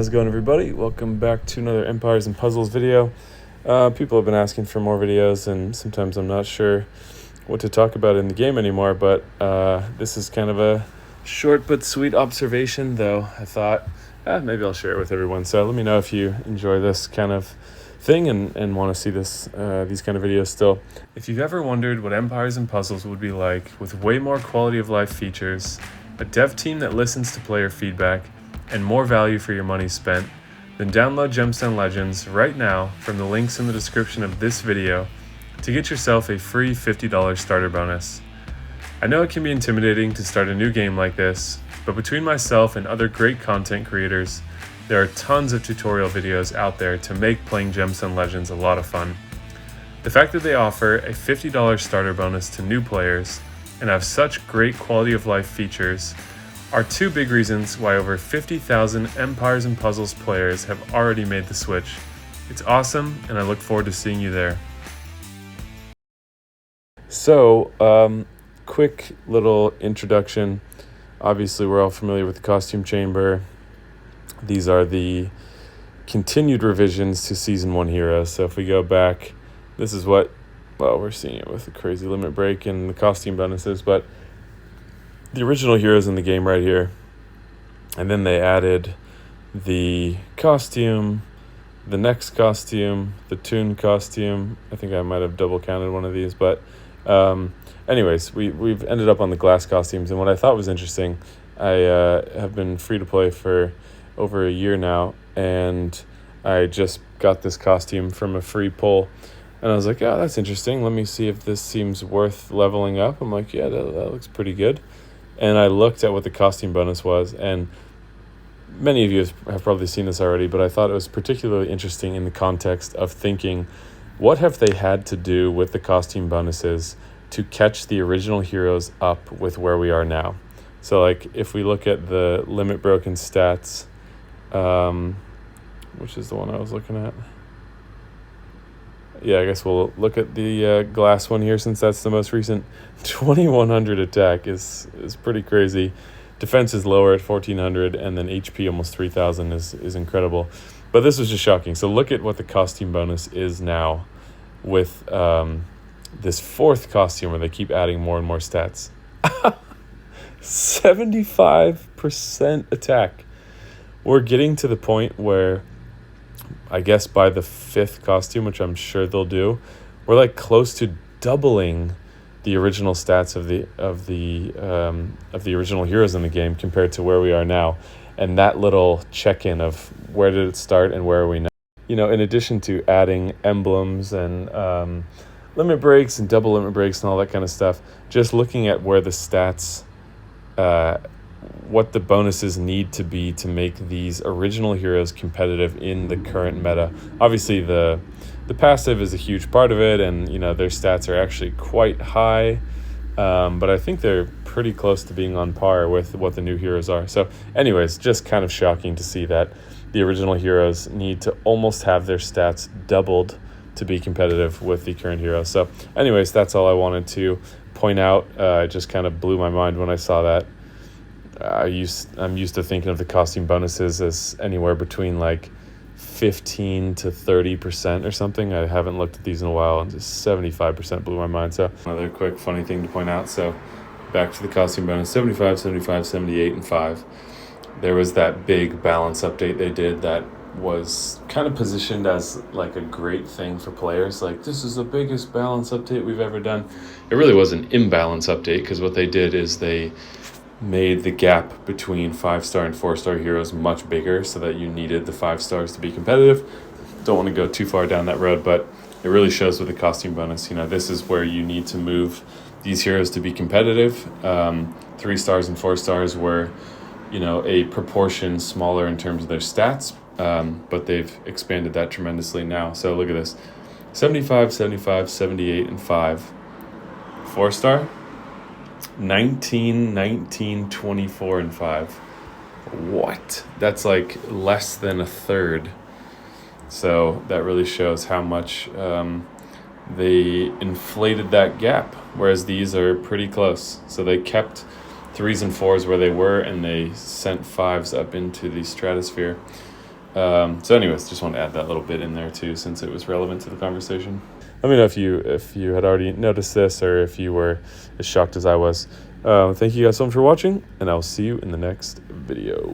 how's it going, everybody? Welcome back to another Empires and Puzzles video. People have been asking for more videos, and sometimes I'm not sure what to talk about in the game anymore, but this is kind of a short but sweet observation, though I thought maybe I'll share it with everyone. So let me know if you enjoy this kind of thing and want to see these kind of videos still. If you've ever wondered what Empires and Puzzles would be like with way more quality of life features, a dev team that listens to player feedback, and more value for your money spent, then download Gemstone Legends right now from the links in the description of this video to get yourself a free $50 starter bonus. I know it can be intimidating to start a new game like this, but between myself and other great content creators, there are tons of tutorial videos out there to make playing Gemstone Legends a lot of fun. The fact that they offer a $50 starter bonus to new players and have such great quality of life features are two big reasons why over 50,000 Empires and Puzzles players have already made the switch. It's awesome, and I look forward to seeing you there. So, quick little introduction. Obviously, we're all familiar with the costume chamber. These are the continued revisions to Season 1 heroes. So if we go back, this is what, well, we're seeing it with the crazy limit break and the costume bonuses, but the original heroes in the game right here. And then they added the costume, the next costume, the tune costume. I think I might have double counted one of these, but anyways, we've ended up on the glass costumes. And what I thought was interesting, I have been free to play for over a year now, and I just got this costume from a free pull. And I was like, oh, that's interesting. Let me see if this seems worth leveling up. I'm like, yeah, that looks pretty good. And I looked at what the costume bonus was, and many of you have probably seen this already, but I thought it was particularly interesting in the context of thinking, what have they had to do with the costume bonuses to catch the original heroes up with where we are now? So, like, if we look at the limit broken stats, which is the one I was looking at. Yeah, I guess we'll look at the glass one here since that's the most recent. 2100 attack is pretty crazy. Defense is lower at 1400, and then HP almost 3000 is incredible. But this was just shocking. So look at what the costume bonus is now with this fourth costume where they keep adding more and more stats. 75% attack. We're getting to the point where, I guess by the fifth costume, which I'm sure they'll do, we're like close to doubling the original stats of the original heroes in the game compared to where we are now. And that little check-in of where did it start and where are we now? You know, in addition to adding emblems and limit breaks and double limit breaks and all that kind of stuff, just looking at where the stats, what the bonuses need to be to make these original heroes competitive in the current meta. Obviously, the passive is a huge part of it, and you know their stats are actually quite high, but I think they're pretty close to being on par with what the new heroes are. So anyways, just kind of shocking to see that the original heroes need to almost have their stats doubled to be competitive with the current heroes. So anyways, that's all I wanted to point out. It just kind of blew my mind when I saw that. I'm used to thinking of the costume bonuses as anywhere between like 15 to 30% or something. I haven't looked at these in a while, and just 75% blew my mind. So another quick funny thing to point out. So back to the costume bonus, 75, 75, 78, and 5. There was that big balance update they did that was kind of positioned as like a great thing for players. Like, this is the biggest balance update we've ever done. It really was an imbalance update, because what they did is they made the gap between 5-star and 4-star heroes much bigger, so that you needed the 5 stars to be competitive. Don't want to go too far down that road, but it really shows with the costume bonus. You know, this is where you need to move these heroes to be competitive. 3 stars and 4 stars were, you know, a proportion smaller in terms of their stats, but they've expanded that tremendously now. So look at this: 75, 75, 78, and 5. 4-star, 19, 19, 24, and 5. What? That's like less than a third. So that really shows how much they inflated that gap, whereas these are pretty close. So they kept 3s and 4s where they were, and they sent 5s up into the stratosphere. So anyways, just want to add that little bit in there too, since it was relevant to the conversation. Let me know if you had already noticed this, or if you were as shocked as I was. Thank you guys so much for watching, and I'll see you in the next video.